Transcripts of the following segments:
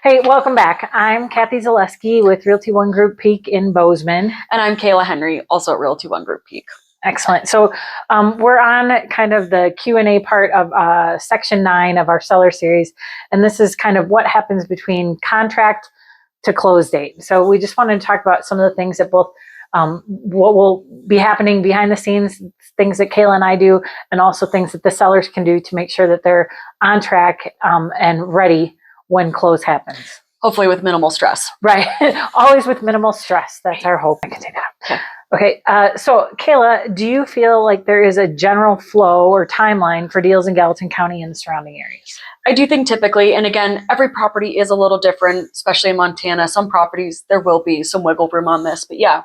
Hey, welcome back. I'm Kathy Zalewski with Realty One Group Peak in Bozeman. And I'm Kaila Henry, also at Realty One Group Peak. Excellent. So we're on kind of the Q&A part of section 9 of our seller series. And this is kind of what happens between contract to close date. So we just wanted to talk about some of the things that both what will be happening behind the scenes, things that Kaila and I do, and also things that the sellers can do to make sure that they're on track and ready when close happens. Hopefully with minimal stress. Right. Always with minimal stress. That's our hope. I can say that. Okay. So Kaila, do you feel like there is a general flow or timeline for deals in Gallatin County and the surrounding areas? I do think typically, and again, every property is a little different, especially in Montana. Some properties, there will be some wiggle room on this. But yeah,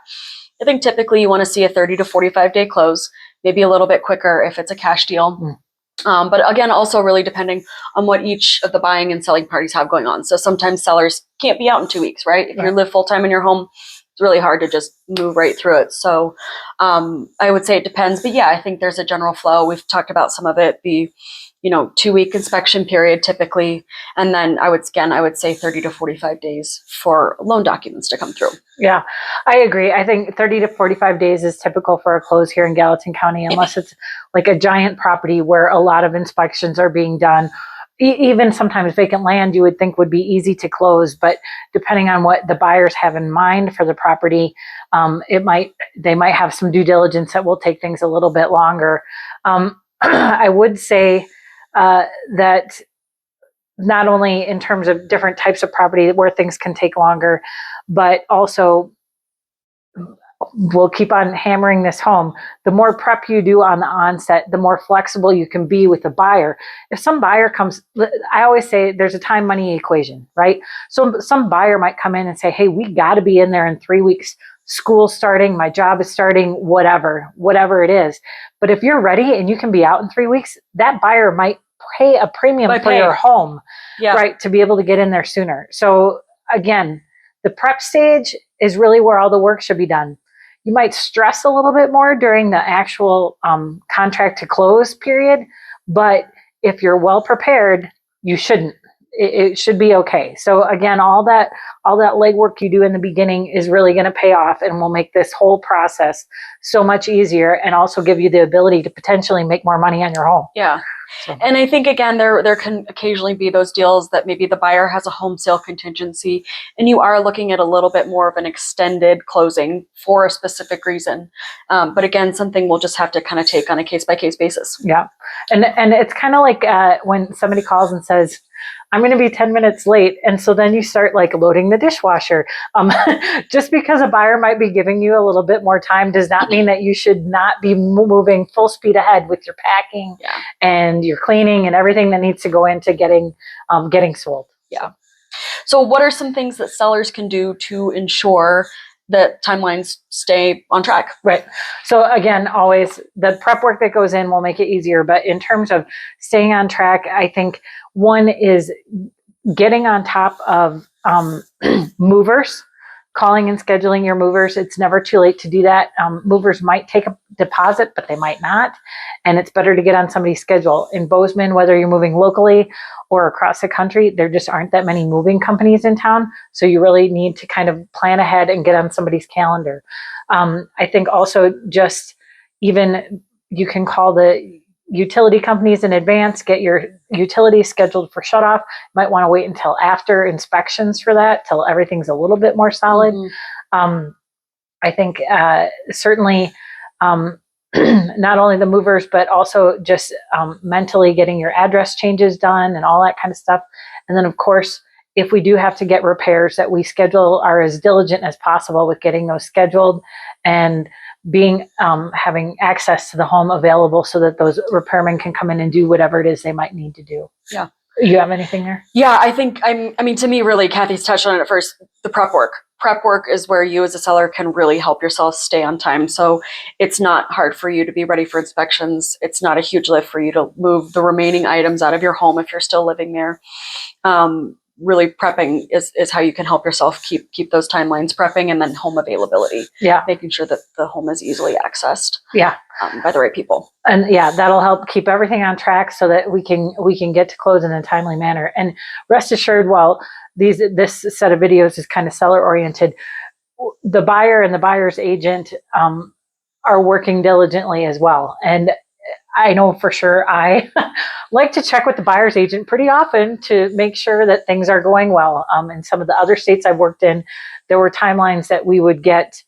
I think typically you want to see a 30 to 45 day close, maybe a little bit quicker if it's a cash deal. But again, also really depending on what each of the buying and selling parties have going on. So sometimes sellers can't be out in 2 weeks, right? If you live full time in your home, it's really hard to just move right through it. So I would say it depends. But yeah, I think there's a general flow. We've talked about some of it, the 2-week inspection period typically. And then I would say 30 to 45 days for loan documents to come through. Yeah, I agree. I think 30 to 45 days is typical for a close here in Gallatin County, unless it's like a giant property where a lot of inspections are being done. Even sometimes vacant land you would think would be easy to close, but depending on what the buyers have in mind for the property, they might have some due diligence that will take things a little bit longer. I would say that not only in terms of different types of property where things can take longer, but also we'll keep on hammering this home. The more prep you do on the onset, the more flexible you can be with the buyer. If some buyer comes, I always say there's a time money equation, right? So some buyer might come in and say, hey, we got to be in there in 3 weeks. School's starting, my job is starting, whatever it is. But if you're ready and you can be out in 3 weeks, that buyer might pay a premium for your home, right? To be able to get in there sooner. So again, the prep stage is really where all the work should be done. You might stress a little bit more during the actual contract to close period, but if you're well prepared, you shouldn't. It should be okay. So again, all that legwork you do in the beginning is really going to pay off and will make this whole process so much easier and also give you the ability to potentially make more money on your home. Yeah. So. And I think, again, there can occasionally be those deals that maybe the buyer has a home sale contingency and you are looking at a little bit more of an extended closing for a specific reason. But again, something we'll just have to kind of take on a case-by-case basis. Yeah. And it's kind of like when somebody calls and says, I'm going to be 10 minutes late. And so then you start like loading the dishwasher. Just because a buyer might be giving you a little bit more time does not mean that you should not be moving full speed ahead with your packing and your cleaning and everything that needs to go into getting sold. Yeah. So what are some things that sellers can do to ensure that timelines stay on track? Right. So again, always the prep work that goes in will make it easier. But in terms of staying on track, I think one is getting on top of movers, calling and scheduling your movers. It's never too late to do that. Movers might take a deposit, but they might not. And it's better to get on somebody's schedule. In Bozeman, whether you're moving locally or across the country, there just aren't that many moving companies in town. So you really need to kind of plan ahead and get on somebody's calendar. I think also just even you can call the utility companies in advance, get your utilities scheduled for shut off. Might want to wait until after inspections for that, till everything's a little bit more solid. I think certainly not only the movers, but also just mentally getting your address changes done and all that kind of stuff. And then of course, if we do have to get repairs, that we are as diligent as possible with getting those scheduled and being having access to the home available so that those repairmen can come in and do whatever it is they might need to do. Yeah. You have anything there? Yeah, I think to me, really, Kathy's touched on it first, the prep work. Prep work is where you as a seller can really help yourself stay on time. So it's not hard for you to be ready for inspections. It's not a huge lift for you to move the remaining items out of your home if you're still living there. really prepping is how you can help yourself keep those timelines, prepping, and then home availability. Yeah. Making sure that the home is easily accessed. Yeah. By the right people. And yeah, that'll help keep everything on track so that we can get to close in a timely manner. And rest assured, while this set of videos is kind of seller oriented, the buyer and the buyer's agent are working diligently as well. And I know for sure I like to check with the buyer's agent pretty often to make sure that things are going well. In some of the other states I've worked in, there were timelines that we would get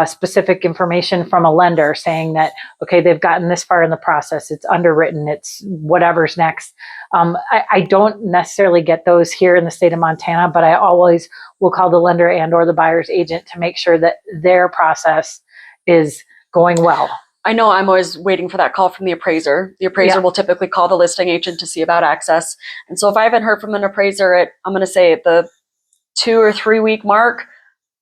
specific information from a lender saying that, okay, they've gotten this far in the process, it's underwritten, it's whatever's next. I don't necessarily get those here in the state of Montana, but I always will call the lender and or the buyer's agent to make sure that their process is going well. I know I'm always waiting for that call from the appraiser. The appraiser will typically call the listing agent to see about access. And so if I haven't heard from an appraiser I'm going to say at the 2 or 3 week mark,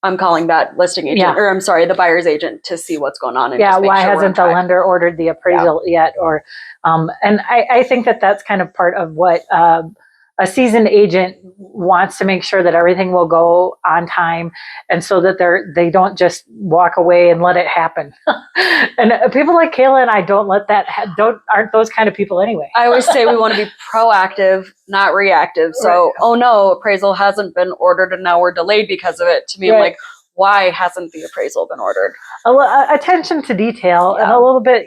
I'm calling that listing agent, or I'm sorry, the buyer's agent to see what's going on. And just make why sure hasn't the lender ordered the appraisal yet? Or, and I think that that's kind of part of what a seasoned agent wants to make sure that everything will go on time, and so that they don't just walk away and let it happen. And people like Kaila and I don't let that aren't those kind of people anyway. I always say we want to be proactive, not reactive. So, right. Oh no, appraisal hasn't been ordered and now we're delayed because of it. To me, I'm like, why hasn't the appraisal been ordered? Attention to detail and a little bit,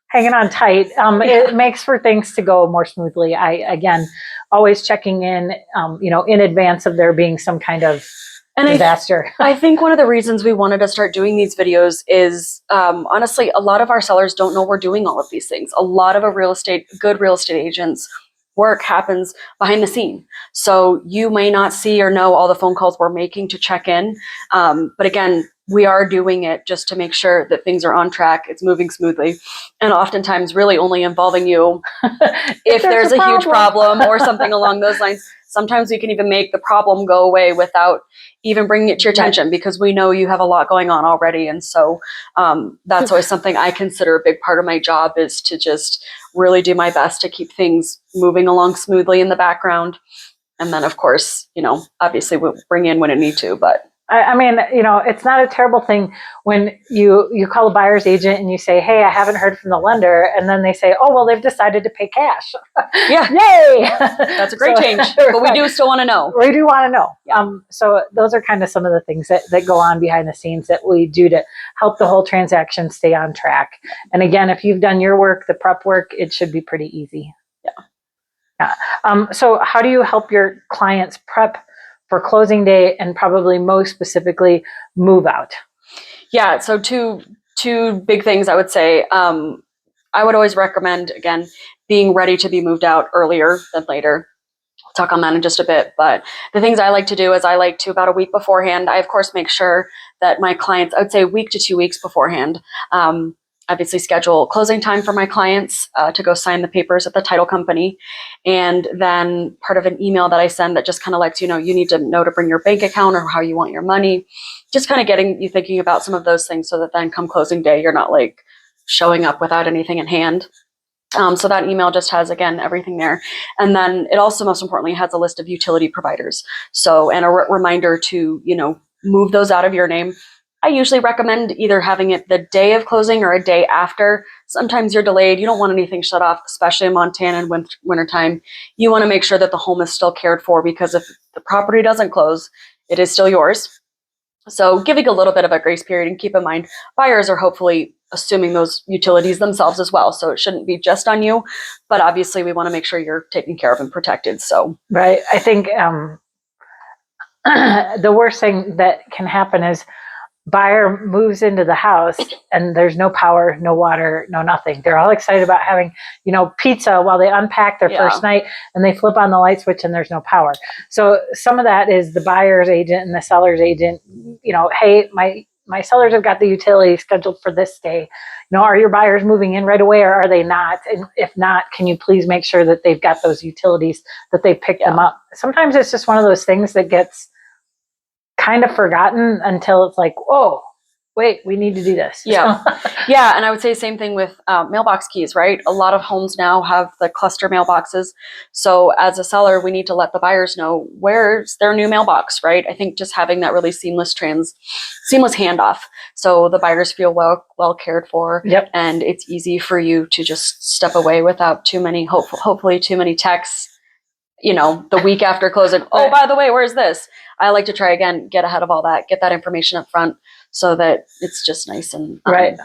hanging on tight. It makes for things to go more smoothly. Again, always checking in, in advance of there being some kind of disaster. I think one of the reasons we wanted to start doing these videos is, honestly, a lot of our sellers don't know we're doing all of these things. A lot of good real estate agents work happens behind the scene. So you may not see or know all the phone calls we're making to check in. But again, we are doing it just to make sure that things are on track, it's moving smoothly, and oftentimes really only involving you if there's a huge problem or something along those lines. Sometimes we can even make the problem go away without even bringing it to your attention because we know you have a lot going on already. And so that's always something I consider a big part of my job, is to just really do my best to keep things moving along smoothly in the background. And then, of course, obviously we'll bring in when it need to, but I mean, it's not a terrible thing when you call a buyer's agent and you say, hey, I haven't heard from the lender. And then they say, oh, well, they've decided to pay cash. Yeah. Yay. That's a great change. But we do still want to know. We do want to know. Yeah. So those are kind of some of the things that go on behind the scenes that we do to help the whole transaction stay on track. And again, if you've done your work, the prep work, it should be pretty easy. Yeah. So how do you help your clients prep for closing day, and probably most specifically move out? Yeah, so two big things I would say. I would always recommend, again, being ready to be moved out earlier than later. I'll talk on that in just a bit, but the things I like to do is I like to, about a week beforehand, I of course make sure that my clients, I would say a week to 2 weeks beforehand, obviously schedule closing time for my clients to go sign the papers at the title company. And then part of an email that I send that just kind of lets you know need to know to bring your bank account or how you want your money. Just kind of getting you thinking about some of those things so that then come closing day, you're not like showing up without anything in hand. So that email just has, again, everything there. And then it also, most importantly, has a list of utility providers. So, and a reminder to, move those out of your name. I usually recommend either having it the day of closing or a day after. Sometimes you're delayed. You don't want anything shut off, especially in Montana in wintertime. You want to make sure that the home is still cared for, because if the property doesn't close, it is still yours. So giving a little bit of a grace period, and keep in mind, buyers are hopefully assuming those utilities themselves as well. So it shouldn't be just on you, but obviously we want to make sure you're taken care of and protected. So, right. I think the worst thing that can happen is buyer moves into the house and there's no power, no water, no nothing. They're all excited about having, pizza while they unpack their first night, and they flip on the light switch and there's no power. So some of that is the buyer's agent and the seller's agent, hey, my sellers have got the utility scheduled for this day. Are your buyers moving in right away, or are they not? And if not, can you please make sure that they've got those utilities, that they picked them up? Sometimes it's just one of those things that gets kind of forgotten until it's like, whoa, wait, we need to do this. Yeah. Yeah. And I would say same thing with mailbox keys, right? A lot of homes now have the cluster mailboxes. So as a seller, we need to let the buyers know where's their new mailbox, right? I think just having that really seamless handoff. So the buyers feel well cared for. Yep. And it's easy for you to just step away without too many, hopefully too many texts, the week after closing. Oh, by the way, where's this? I like to try again, get ahead of all that, get that information up front so that it's just nice and right.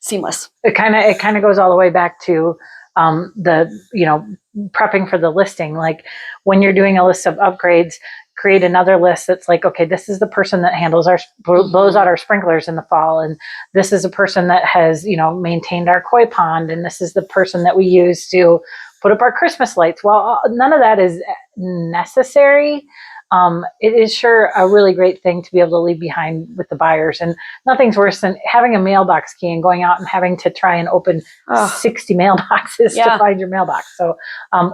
Seamless. It kind of goes all the way back to prepping for the listing. Like when you're doing a list of upgrades, create another list that's like, okay, this is the person that handles blows out our sprinklers in the fall, and this is a person that has maintained our koi pond, and this is the person that we use to put up our Christmas lights. Well, none of that is necessary. It is sure a really great thing to be able to leave behind with the buyers, and nothing's worse than having a mailbox key and going out and having to try and open 60 mailboxes to find your mailbox. So,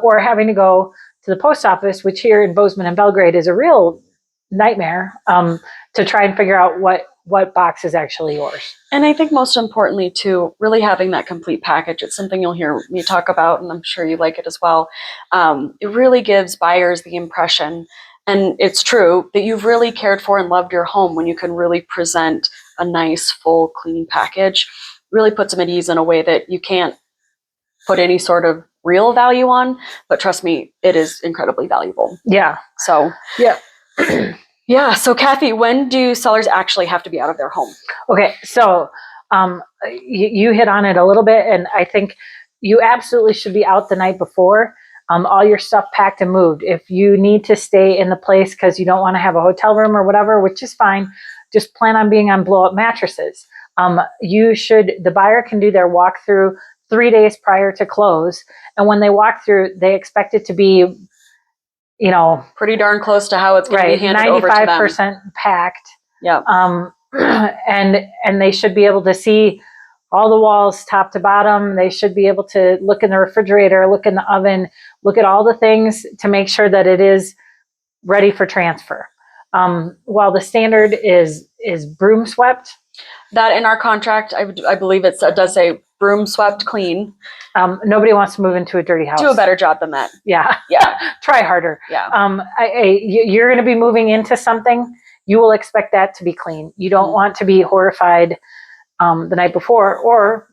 or having to go to the post office, which here in Bozeman and Belgrade is a real nightmare, to try and figure out what box is actually yours. And I think most importantly too, really having that complete package. It's something you'll hear me talk about, and I'm sure you like it as well. It really gives buyers the impression, and it's true, that you've really cared for and loved your home when you can really present a nice, full, clean package. Really puts them at ease in a way that you can't put any sort of real value on, but trust me, it is incredibly valuable. Yeah. So, yeah. Yeah. So Kathy, when do sellers actually have to be out of their home? Okay. So you hit on it a little bit, and I think you absolutely should be out the night before. All your stuff packed and moved. If you need to stay in the place because you don't want to have a hotel room or whatever, which is fine, just plan on being on blow up mattresses. The buyer can do their walkthrough 3 days prior to close. And when they walk through, they expect it to be, pretty darn close to how it's going to be handed over to them. 95% packed. Yeah. And they should be able to see all the walls top to bottom. They should be able to look in the refrigerator, look in the oven, look at all the things to make sure that it is ready for transfer. While the standard is broom swept. That in our contract, I believe it does say broom swept clean. Nobody wants to move into a dirty house. Do a better job than that. Yeah. Yeah. Try harder. Yeah. You're going to be moving into something. You will expect that to be clean. You don't want to be horrified the night before, or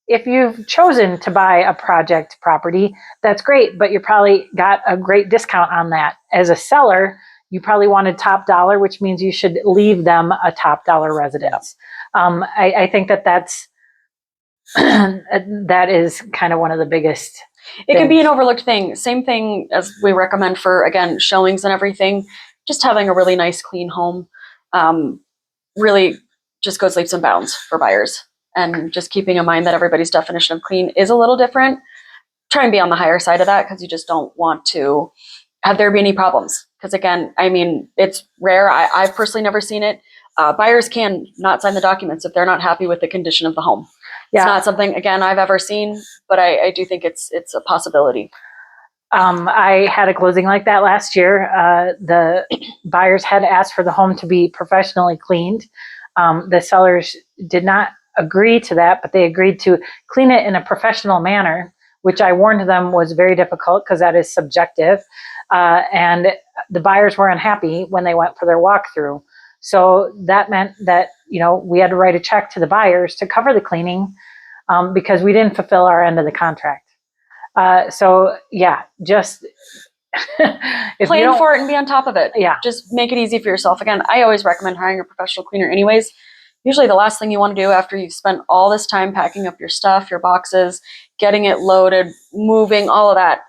if you've chosen to buy a project property, that's great, but you probably got a great discount on that. As a seller, you probably wanted top dollar, which means you should leave them a top dollar residence. I think that's that is kind of one of the biggest. It can be an overlooked thing. Same thing as we recommend for, again, showings and everything. Just having a really nice, clean home really just goes leaps and bounds for buyers. And just keeping in mind that everybody's definition of clean is a little different. Try and be on the higher side of that, because you just don't want to have there be any problems. Because again, it's rare. I've personally never seen it. Buyers can not sign the documents if they're not happy with the condition of the home. Yeah. It's not something, again, I've ever seen, but I do think it's a possibility. I had a closing like that last year. The buyers had asked for the home to be professionally cleaned. The sellers did not agree to that, but they agreed to clean it in a professional manner, which I warned them was very difficult because that is subjective. And the buyers were unhappy when they went for their walkthrough. So that meant that, we had to write a check to the buyers to cover the cleaning because we didn't fulfill our end of the contract. So yeah, just plan for it and be on top of it. Yeah. Just make it easy for yourself. Again, I always recommend hiring a professional cleaner anyways. Usually the last thing you want to do after you've spent all this time packing up your stuff, your boxes, getting it loaded, moving, all of that,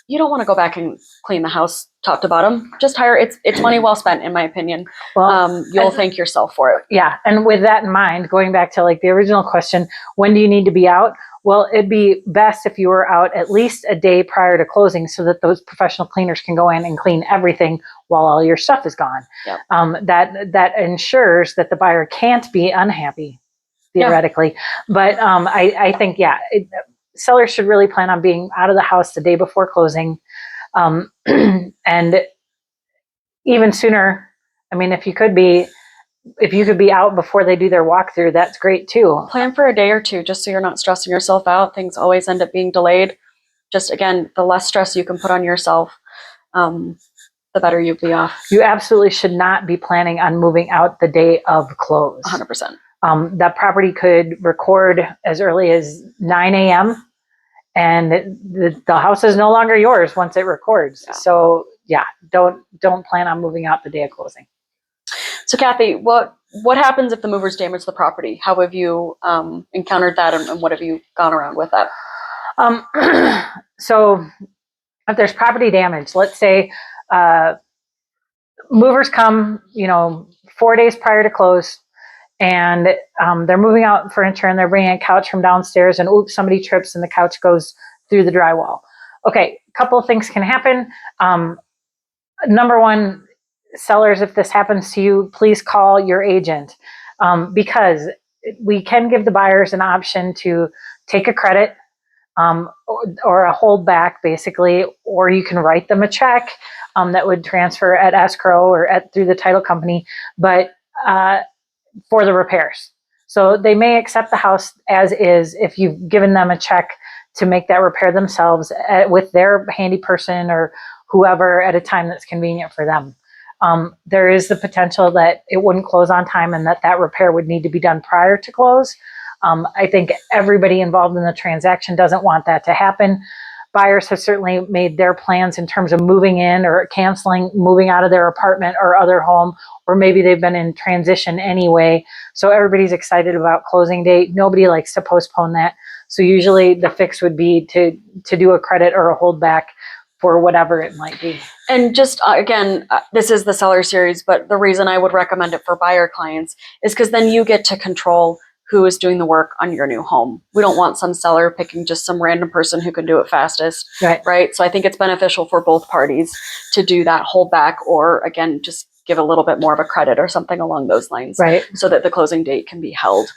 you don't want to go back and clean the house top to bottom. Just hire. It's money well spent, in my opinion. Well, you'll thank yourself for it. Yeah. And with that in mind, going back to like the original question, when do you need to be out? Well, it'd be best if you were out at least a day prior to closing so that those professional cleaners can go in and clean everything while all your stuff is gone. Yep. That ensures that the buyer can't be unhappy, theoretically. Yeah. But I think, sellers should really plan on being out of the house the day before closing. And even sooner, if you could be, if you could be out before they do their walkthrough, that's great too. Plan for a day or two just so you're not stressing yourself out. Things always end up being delayed. Just again, the less stress you can put on yourself, the better you'll be off. You absolutely should not be planning on moving out the day of close. 100%. That property could record as early as 9 a.m. and the house is no longer yours once it records. Yeah. So yeah, don't plan on moving out the day of closing. So Kathy, what happens if the movers damage the property? How have you encountered that, and what have you gone around with that? So if there's property damage, let's say movers come, 4 days prior to close, and they're moving out furniture and they're bringing a couch from downstairs, and oops, somebody trips and the couch goes through the drywall. Okay, a couple of things can happen. Number one, sellers, if this happens to you, please call your agent, because we can give the buyers an option to take a credit or a holdback, basically, or you can write them a check that would transfer at escrow or through the title company, but for the repairs. So they may accept the house as is if you've given them a check to make that repair themselves with their handy person or whoever at a time that's convenient for them. There is the potential that it wouldn't close on time and that repair would need to be done prior to close. I think everybody involved in the transaction doesn't want that to happen. Buyers have certainly made their plans in terms of moving in or canceling, moving out of their apartment or other home, or maybe they've been in transition anyway. So everybody's excited about closing date. Nobody likes to postpone that. So usually the fix would be to do a credit or a holdback for whatever it might be. And just again, this is the seller series, but the reason I would recommend it for buyer clients is because then you get to control who is doing the work on your new home. We don't want some seller picking just some random person who can do it fastest, right? So I think it's beneficial for both parties to do that holdback, or again, just give a little bit more of a credit or something along those lines, right? So that the closing date can be held.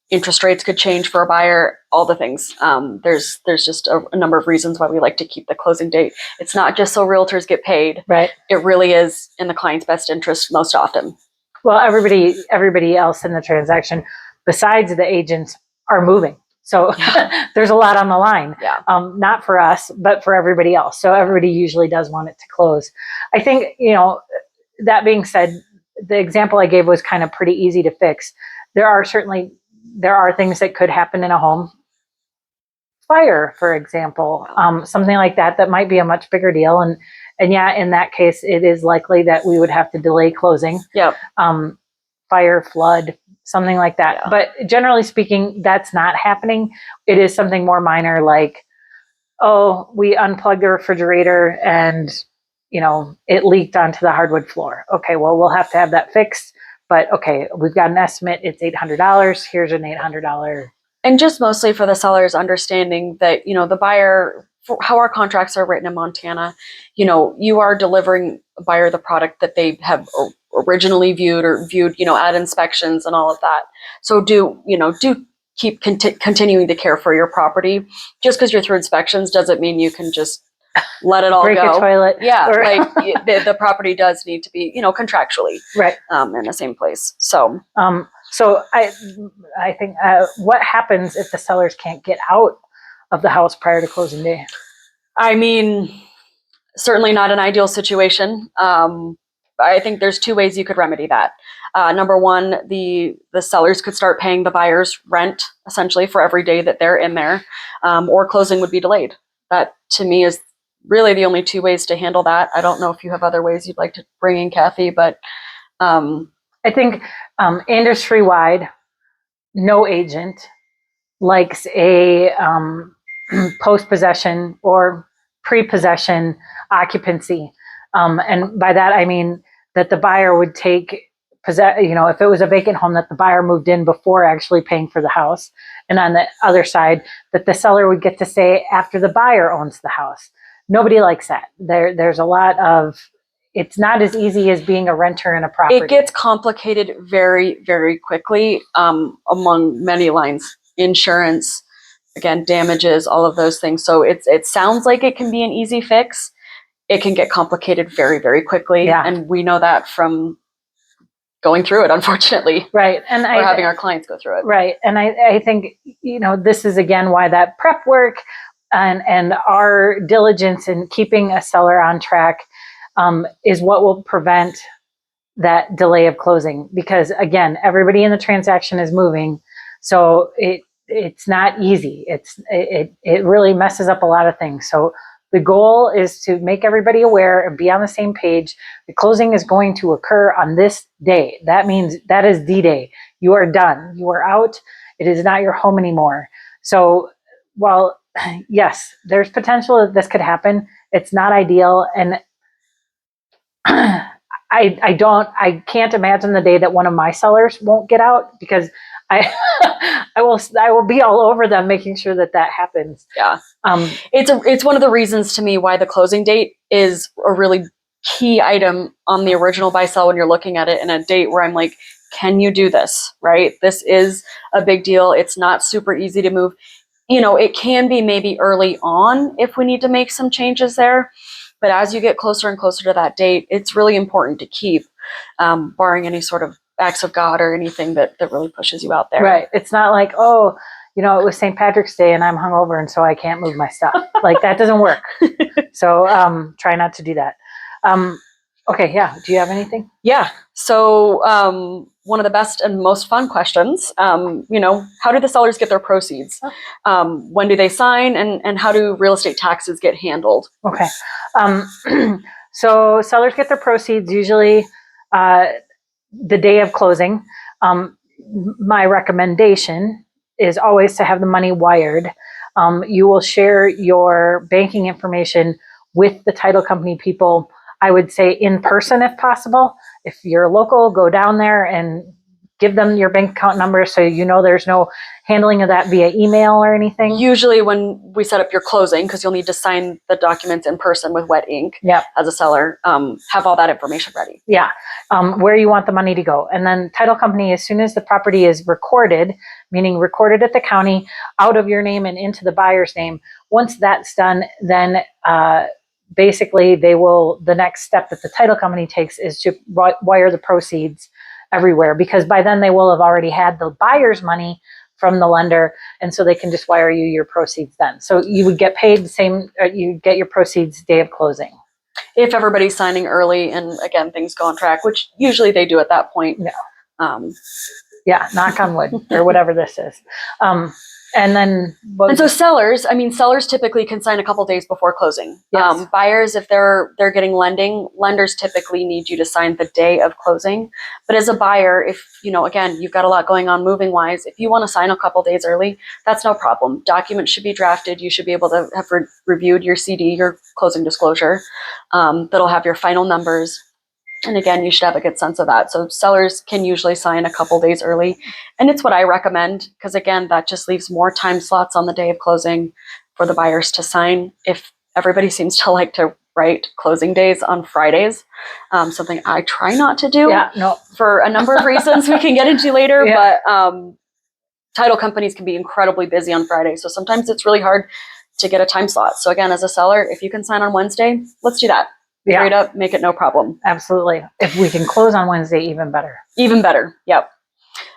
Interest rates could change for a buyer, all the things. There's just a number of reasons why we like to keep the closing date. It's not just so realtors get paid. Right. It really is in the client's best interest most often. Well, everybody else in the transaction, besides the agents, are moving. So there's a lot on the line. Yeah. Not for us, but for everybody else. So everybody usually does want it to close. I think, that being said, the example I gave was kind of pretty easy to fix. There are things that could happen in a home. Fire, for example, something like that might be a much bigger deal. And yeah, in that case, it is likely that we would have to delay closing. Yep. Fire, flood, something like that. Yeah. But generally speaking, that's not happening. It is something more minor, like, oh, we unplugged the refrigerator and, it leaked onto the hardwood floor. Okay, well, we'll have to have that fixed. But okay, we've got an estimate. It's $800. Here's an $800. And just mostly for the sellers understanding that, the buyer, for how our contracts are written in Montana, you are delivering a buyer the product that they have originally viewed at inspections and all of that. So do keep continuing to care for your property. Just because you're through inspections doesn't mean you can just let it all break go. A toilet. Yeah, like the property does need to be, contractually right in the same place. So, so I think what happens if the sellers can't get out of the house prior to closing day? I mean, certainly not an ideal situation. I think there's two ways you could remedy that. Number one, the sellers could start paying the buyers rent essentially for every day that they're in there, or closing would be delayed. That to me is really the only two ways to handle that. I don't know if you have other ways you'd like to bring in, Kathy, but I think industry-wide, no agent likes a post-possession or pre-possession occupancy. And by that, I mean that the buyer would take if it was a vacant home, that the buyer moved in before actually paying for the house. And on the other side, that the seller would get to say after the buyer owns the house. Nobody likes that. There's a lot of, it's not as easy as being a renter in a property. It gets complicated very, very quickly among many lines. Insurance, again, damages, all of those things. So it sounds like it can be an easy fix. It can get complicated very, very quickly. Yeah. And we know that from going through it, unfortunately, right. And or having our clients go through it. Right. And I think, this is again why that prep work and our diligence in keeping a seller on track is what will prevent that delay of closing. Because again, everybody in the transaction is moving. So it's not easy. It really messes up a lot of things. So the goal is to make everybody aware and be on the same page. The closing is going to occur on this day. That means that is D-Day. You are done. You are out. It is not your home anymore. So while, yes, there's potential that this could happen, it's not ideal. And I can't imagine the day that one of my sellers won't get out, because I I will be all over them making sure that happens. Yeah. It's one of the reasons to me why the closing date is a really key item on the original buy sell when you're looking at it, in a date where I'm like, can you do this? Right? This is a big deal. It's not super easy to move. It can be maybe early on if we need to make some changes there. But as you get closer and closer to that date, it's really important to keep, barring any sort of acts of God or anything that really pushes you out there. Right. It's not like, oh, it was St. Patrick's Day and I'm hungover and so I can't move my stuff. Like, that doesn't work. So try not to do that. Okay. Yeah. Do you have anything? Yeah. So one of the best and most fun questions, how do the sellers get their proceeds? When do they sign, and how do real estate taxes get handled? Okay. So sellers get their proceeds usually the day of closing. My recommendation is always to have the money wired. You will share your banking information with the title company people, I would say in person if possible. If you're local, go down there and give them your bank account number so there's no handling of that via email or anything. Usually when we set up your closing, because you'll need to sign the documents in person with wet ink as a seller, have all that information ready. Yeah, where you want the money to go. And then title company, as soon as the property is recorded, meaning recorded at the county, out of your name and into the buyer's name, once that's done, then basically the next step that the title company takes is to wire the proceeds everywhere, because by then they will have already had the buyer's money from the lender, and so they can just wire you your proceeds then. So you would get paid the same, you get your proceeds day of closing. If everybody's signing early and again, things go on track, which usually they do at that point. Yeah. Yeah, knock on wood or whatever this is. And then, and so sellers typically can sign a couple days before closing. Yes. Buyers, if they're getting lenders typically need you to sign the day of closing. But as a buyer, if again, you've got a lot going on moving wise, if you want to sign a couple days early, that's no problem. Documents should be drafted. You should be able to have reviewed your CD, your closing disclosure, that'll have your final numbers. And again, you should have a good sense of that. So sellers can usually sign a couple days early. And it's what I recommend, because again, that just leaves more time slots on the day of closing for the buyers to sign. If everybody seems to like to write closing days on Fridays, something I try not to do for a number of reasons we can get into later. Yeah. But title companies can be incredibly busy on Fridays. So sometimes it's really hard to get a time slot. So again, as a seller, if you can sign on Wednesday, let's do that. Straight up, make it no problem. Absolutely. If we can close on Wednesday, even better. Even better. Yep.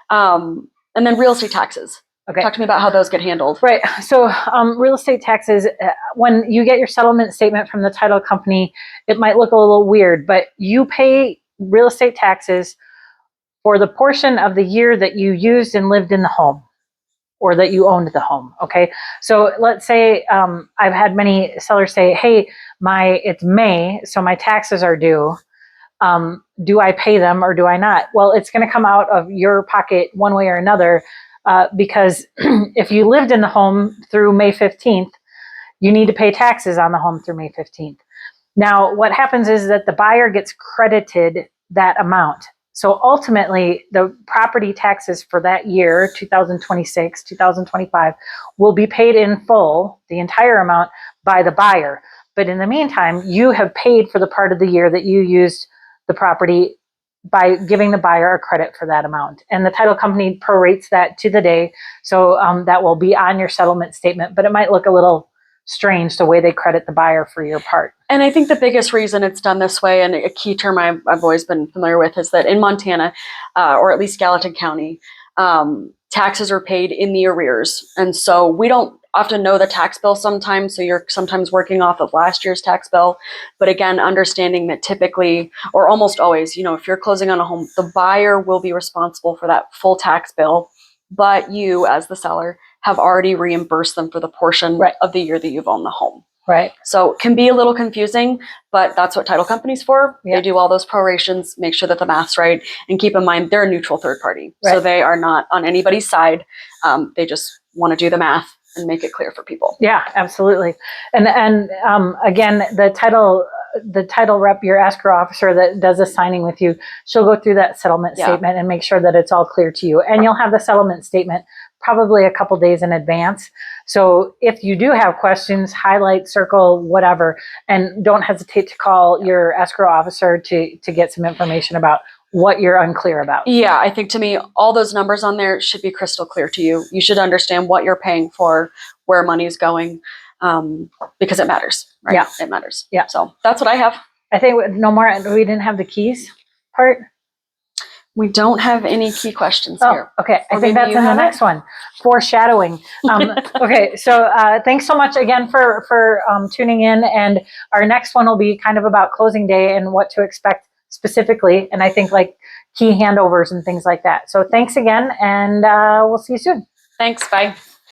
And then real estate taxes. Okay. Talk to me about how those get handled. Right. So real estate taxes, when you get your settlement statement from the title company, it might look a little weird, but you pay real estate taxes for the portion of the year that you used and lived in the home, or that you owned the home. Okay. So let's say I've had many sellers say, hey, it's May, so my taxes are due. Do I pay them or do I not? Well, it's going to come out of your pocket one way or another, because if you lived in the home through May 15th, you need to pay taxes on the home through May 15th. Now, what happens is that the buyer gets credited that amount. So ultimately, the property taxes for that year, 2026, 2025, will be paid in full, the entire amount, by the buyer. But in the meantime, you have paid for the part of the year that you used the property by giving the buyer a credit for that amount. And the title company prorates that to the day. So that will be on your settlement statement, but it might look a little strange the way they credit the buyer for your part. And I think the biggest reason it's done this way, and a key term I've always been familiar with, is that in Montana, or at least Gallatin County, taxes are paid in the arrears. And so we don't often know the tax bill sometimes. So you're sometimes working off of last year's tax bill. But again, understanding that typically, or almost always, if you're closing on a home, the buyer will be responsible for that full tax bill. But you, as the seller, have already reimbursed them for the portion of the year that you've owned the home. Right. So it can be a little confusing, but that's what title company's for. Yeah. They do all those prorations, make sure that the math's right, and keep in mind they're a neutral third party. Right. So they are not on anybody's side. They just want to do the math and make it clear for people. Yeah, absolutely. And again, the title rep, your escrow officer that does the signing with you, she'll go through that settlement statement and make sure that it's all clear to you. And you'll have the settlement statement probably a couple days in advance. So if you do have questions, highlight, circle, whatever, and don't hesitate to call your escrow officer to get some information about what you're unclear about. Yeah, I think to me, all those numbers on there should be crystal clear to you. You should understand what you're paying for, where money's going, because it matters, right? Yeah. It matters. Yeah. So that's what I have. I think no more, we didn't have the keys part. We don't have any key questions here. Okay. I Or think maybe that's you in the have next one. Foreshadowing. Okay. So thanks so much again for tuning in. And our next one will be kind of about closing day and what to expect specifically. And I think like key handovers and things like that. So thanks again, and we'll see you soon. Thanks. Bye.